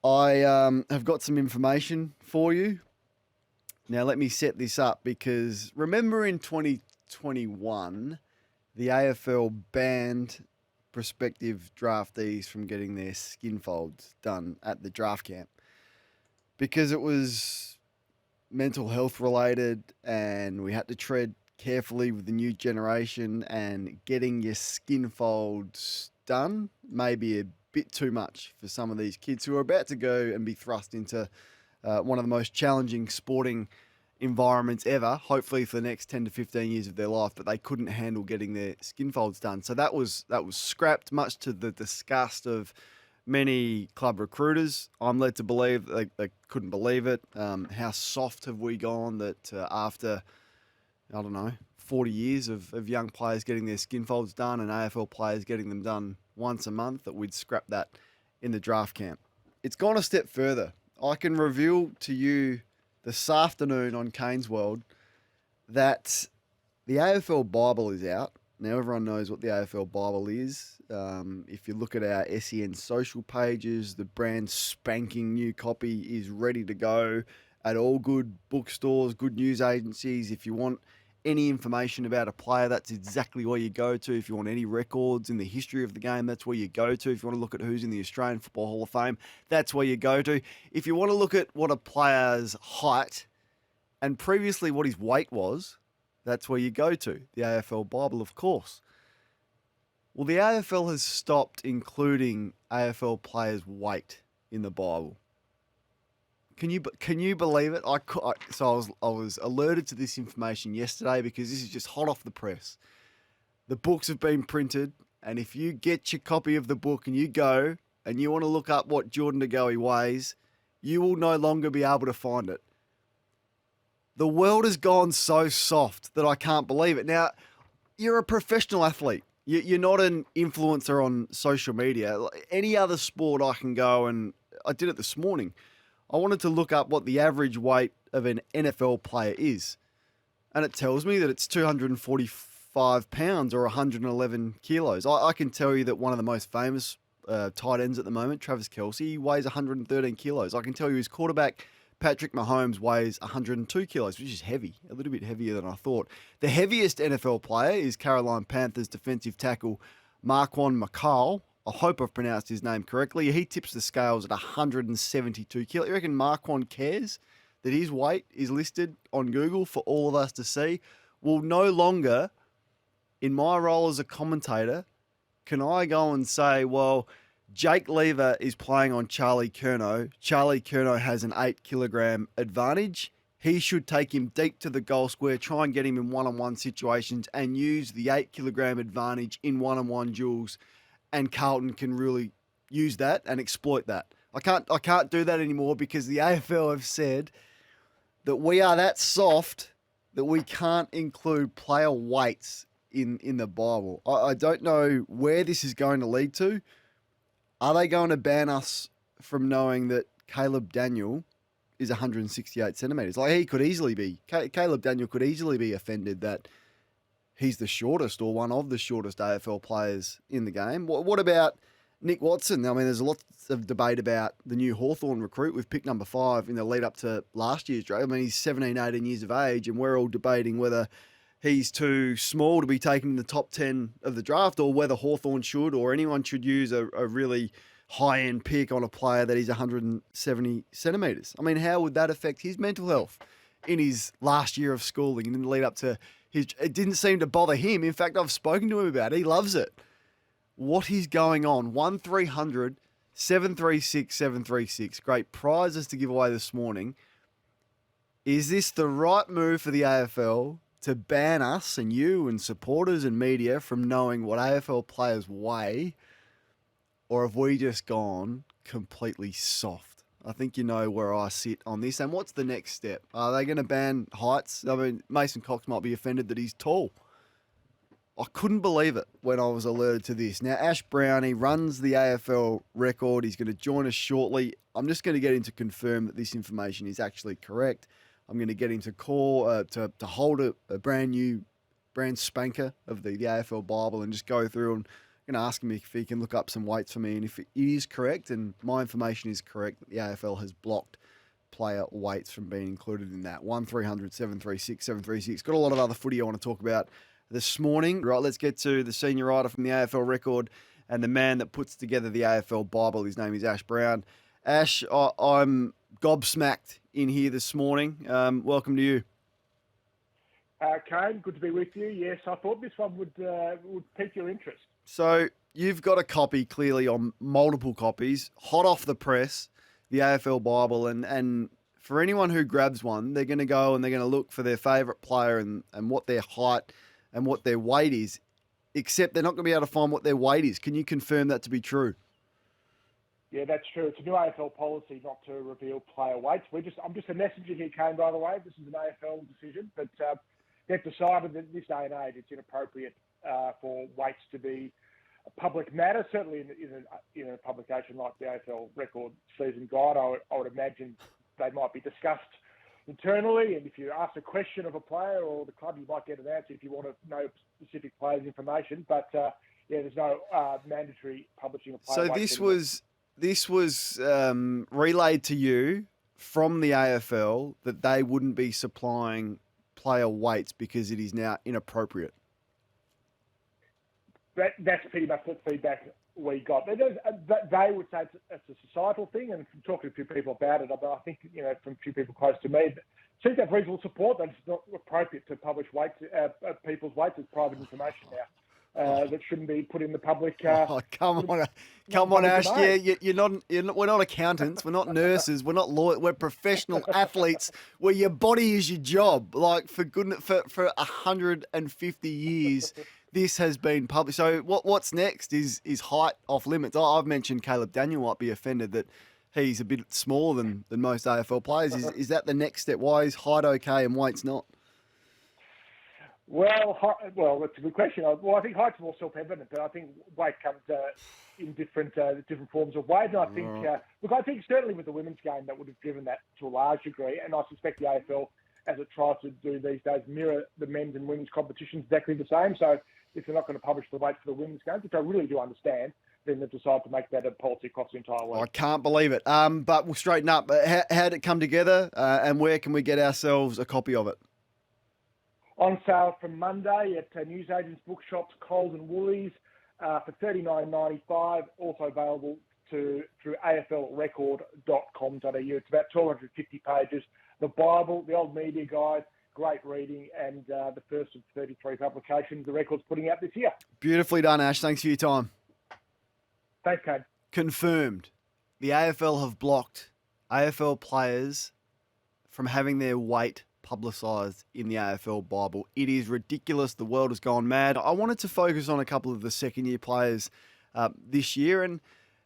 I have got some information for you. Now, let me set this up because remember in 2021, the AFL banned prospective draftees from getting their skin folds done at the draft camp because it was mental health related and we had to tread carefully with the new generation, and getting your skin folds done may be a bit too much for some of these kids who are about to go and be thrust into one of the most challenging sporting environments ever, hopefully for the next 10 to 15 years of their life, but they couldn't handle getting their skin folds done. So that was scrapped, much to the disgust of many club recruiters. I'm led to believe they couldn't believe it. How soft have we gone that after, 40 years of young players getting their skin folds done and AFL players getting them done once a month, that we'd scrap that in the draft camp. It's gone a step further. I can reveal to you this afternoon on Kane's World that the AFL Bible is out. Now, everyone knows what the AFL Bible is. If you look at our SEN social pages, the brand spanking new copy is ready to go at all good bookstores, good news agencies. If you want any information about a player, that's exactly where you go to. If you want any records in the history of the game, that's where you go to. If you want to look at who's in the Australian Football Hall of Fame, that's where you go to. If you want to look at what a player's height and previously what his weight was, that's where you go to. The AFL Bible, of course. Well, the AFL has stopped including AFL players' weight in the Bible. Can you believe it? I was alerted to this information yesterday because this is just hot off the press. The books have been printed, and if you get your copy of the book and you go and you want to look up what Jordan De Goey weighs, you will no longer be able to find it. The world has gone so soft that I can't believe it. Now, you're a professional athlete. You're not an influencer on social media. Any other sport I can go, and I did it this morning. I wanted to look up what the average weight of an NFL player is. And it tells me that it's 245 pounds or 111 kilos. I can tell you that one of the most famous tight ends at the moment, Travis Kelce, weighs 113 kilos. I can tell you his quarterback, Patrick Mahomes, weighs 102 kilos, which is heavy, a little bit heavier than I thought. The heaviest NFL player is Carolina Panthers defensive tackle Marquand McCall. I hope I've pronounced his name correctly. He tips the scales at 172 kilos. You reckon Marquand cares that his weight is listed on Google for all of us to see? Well, no longer, in my role as a commentator, can I go and say, well, Jake Lever is playing on Charlie Curnow. Charlie Curnow has an 8-kilogram advantage. He should take him deep to the goal square, try and get him in one-on-one situations and use the 8-kilogram advantage in one-on-one duels, and Carlton can really use that and exploit that. I can't do that anymore because the AFL have said that we are that soft that we can't include player weights in the Bible. I don't know where this is going to lead to. Are they going to ban us from knowing that Caleb Daniel is 168 centimetres? Like, he could easily be. Caleb Daniel could easily be offended that he's the shortest or one of the shortest AFL players in the game. What about Nick Watson? I mean, there's lots of debate about the new Hawthorn recruit with pick number 5 in the lead up to last year's draft. I mean, he's 17, 18 years of age, and we're all debating whether he's too small to be taken in the top 10 of the draft, or whether Hawthorn should, or anyone should use a really high-end pick on a player that is 170 centimetres. I mean, how would that affect his mental health in his last year of schooling and in the lead up to it didn't seem to bother him. In fact, I've spoken to him about it. He loves it. What is going on? 1300 736 736. Great prizes to give away this morning. Is this the right move for the AFL to ban us and you and supporters and media from knowing what AFL players weigh? Or have we just gone completely soft? I think you know where I sit on this. And what's the next step? Are they going to ban heights? I mean, Mason Cox might be offended that he's tall. I couldn't believe it when I was alerted to this. Now, Ash Brownie runs the AFL record. He's going to join us shortly. I'm just going to get him to confirm that this information is actually correct. I'm going to get him to call, to hold a brand new, brand spanker of the AFL Bible and just go through and going to ask him if he can look up some weights for me, and if it is correct, and my information is correct, that the AFL has blocked player weights from being included in that. 1300 736 736. Got a lot of other footy I want to talk about this morning. Right, let's get to the senior writer from the AFL Record and the man that puts together the AFL Bible. His name is Ash Brown. Ash, I'm gobsmacked in here this morning. Welcome to you. Kane, good to be with you. Yes, I thought this one would pique your interest. So you've got a copy, clearly, on multiple copies, hot off the press, the AFL Bible, and for anyone who grabs one, they're going to go and they're going to look for their favourite player and what their height and what their weight is, except they're not going to be able to find what their weight is. Can you confirm that to be true? Yeah, that's true. It's a new AFL policy not to reveal player weights. I'm just a messenger here, Kane, by the way. This is an AFL decision, but they've decided that in this day and age it's inappropriate for weights to be a public matter, certainly in a publication like the AFL Record Season Guide. I would imagine they might be discussed internally, and if you ask a question of a player or the club, you might get an answer if you want to know specific players' information. But there's no mandatory publishing of player weights. So this was relayed to you from the AFL that they wouldn't be supplying player weights because it is now inappropriate. That's pretty much the feedback we got. They would say it's a societal thing, and from talking to a few people about it, I think, from a few people close to me, it seems to have reasonable support that it's not appropriate to publish weights, people's weights as private information now. That shouldn't be put in the public. Come on, Ash. Yeah, we're not accountants. We're not nurses. We're not lawyers. We're professional athletes. Where your body is your job. Like, for goodness, for 150 years, this has been published. So what's next is height off limits. I've mentioned Caleb Daniel might be offended that he's a bit smaller than most AFL players. Is that the next step? Why is height okay and weight's not? Well, that's a good question. Well, I think height's more self-evident, but I think weight comes in different forms of weight. And I think, I think certainly with the women's game that would have driven that to a large degree. And I suspect the AFL, as it tries to do these days, mirror the men's and women's competitions exactly the same. So if they're not going to publish the weights for the women's game, which I really do understand, then they've decided to make that a policy across the entire league. I can't believe it. But we'll straighten up. How did it come together, and where can we get ourselves a copy of it? On sale from Monday at newsagents, bookshops, Coles and Woolies for $39.95. Also available through aflrecord.com.au. It's about 1,250 pages. The Bible, the old media guide, great reading, and the first of 33 publications the Record's putting out this year. Beautifully done, Ash. Thanks for your time. Thanks, Kane. Confirmed. The AFL have blocked AFL players from having their weight publicised in the AFL Bible. It is ridiculous. The world has gone mad. I wanted to focus on a couple of the second-year players this year, and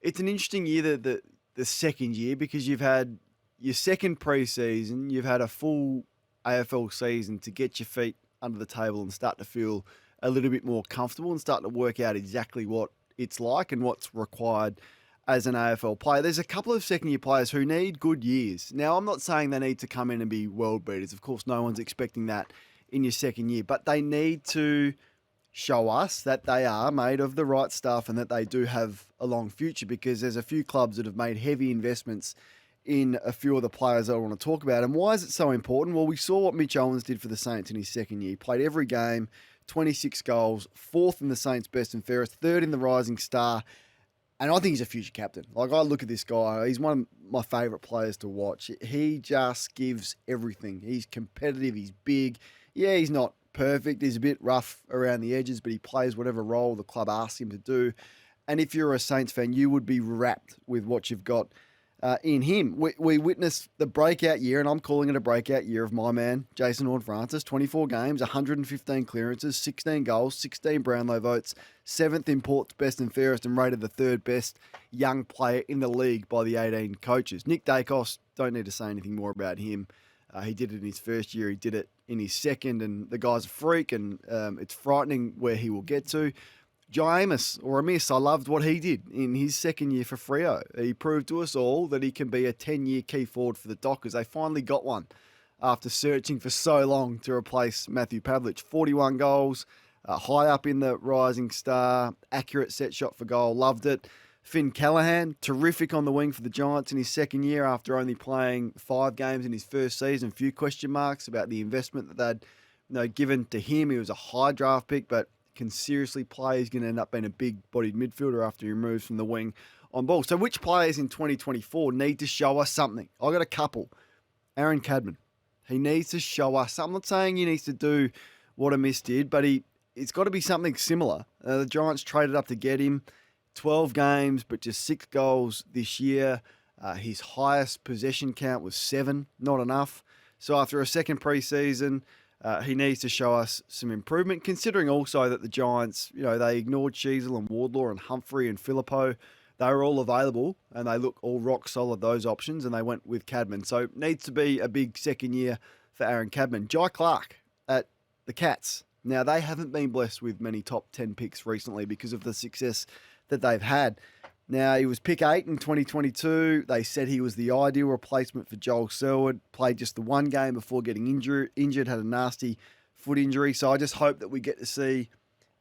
it's an interesting year, the second year, because you've had your second pre-season, you've had a full AFL season to get your feet under the table and start to feel a little bit more comfortable and start to work out exactly what it's like and what's required as an AFL player. There's a couple of second-year players who need good years. Now, I'm not saying they need to come in and be world beaters. Of course, no one's expecting that in your second year. But they need to show us that they are made of the right stuff and that they do have a long future, because there's a few clubs that have made heavy investments in a few of the players that I want to talk about. And why is it so important? Well, we saw what Mitch Owens did for the Saints in his second year. He played every game, 26 goals, fourth in the Saints' best and fairest, third in the Rising Star. And I think he's a future captain. Like, I look at this guy, he's one of my favourite players to watch. He just gives everything. He's competitive, he's big. Yeah, he's not perfect. He's a bit rough around the edges, but he plays whatever role the club asks him to do. And if you're a Saints fan, you would be wrapped with what you've got in him. We witnessed the breakout year, and I'm calling it a breakout year, of my man, Jason Horne-Francis. 24 games, 115 clearances, 16 goals, 16 Brownlow votes, 7th in Port's best and fairest, and rated the 3rd best young player in the league by the 18 coaches. Nick Dacos, don't need to say anything more about him. He did it in his first year, he did it in his second, and the guy's a freak, and it's frightening where he will get to. Jai Amiss, I loved what he did in his second year for Freo. He proved to us all that he can be a 10-year key forward for the Dockers. They finally got one after searching for so long to replace Matthew Pavlich. 41 goals, high up in the rising star, accurate set shot for goal, loved it. Finn Callahan, terrific on the wing for the Giants in his second year after only playing 5 games in his first season. Few question marks about the investment that they'd given to him. He was a high draft pick, but can seriously play. He's going to end up being a big-bodied midfielder after he moves from the wing on ball. So which players in 2024 need to show us something? I got a couple. Aaron Cadman. He needs to show us. I'm not saying he needs to do what a miss did, but it's got to be something similar. The Giants traded up to get him. 12 games, but just 6 goals this year. His highest possession count was 7, not enough. So after a second preseason, he needs to show us some improvement, considering also that the Giants, they ignored Sheasel and Wardlaw and Humphrey and Filippo. They were all available, and they look all rock solid, those options, and they went with Cadman. So needs to be a big second year for Aaron Cadman. Jai Clark at the Cats. Now, they haven't been blessed with many top 10 picks recently because of the success that they've had. Now, he was pick 8 in 2022. They said he was the ideal replacement for Joel Selwood. Played just the 1 game before getting injured, had a nasty foot injury. So I just hope that we get to see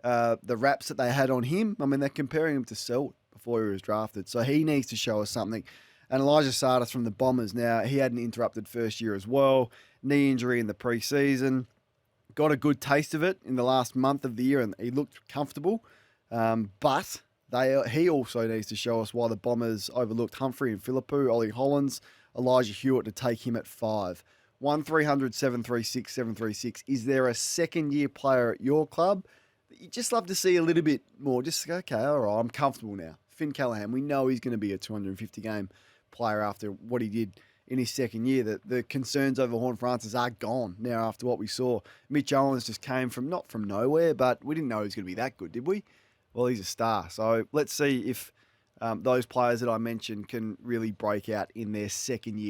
the raps that they had on him. I mean, they're comparing him to Selwood before he was drafted. So he needs to show us something. And Elijah Sardis from the Bombers. Now, he had an interrupted first year as well. Knee injury in the preseason. Got a good taste of it in the last month of the year, and he looked comfortable. But he also needs to show us why the Bombers overlooked Humphrey and Philippou, Ollie Hollins, Elijah Hewitt to take him at 5. 1300 736 736. Is there a second-year player at your club that you just love to see a little bit more? Just, okay, all right, I'm comfortable now. Finn Callahan, we know he's going to be a 250-game player after what he did in his second year. The concerns over Horn Francis are gone now after what we saw. Mitch Owens just came not from nowhere, but we didn't know he was going to be that good, did we? Well, he's a star. So let's see if those players that I mentioned can really break out in their second year.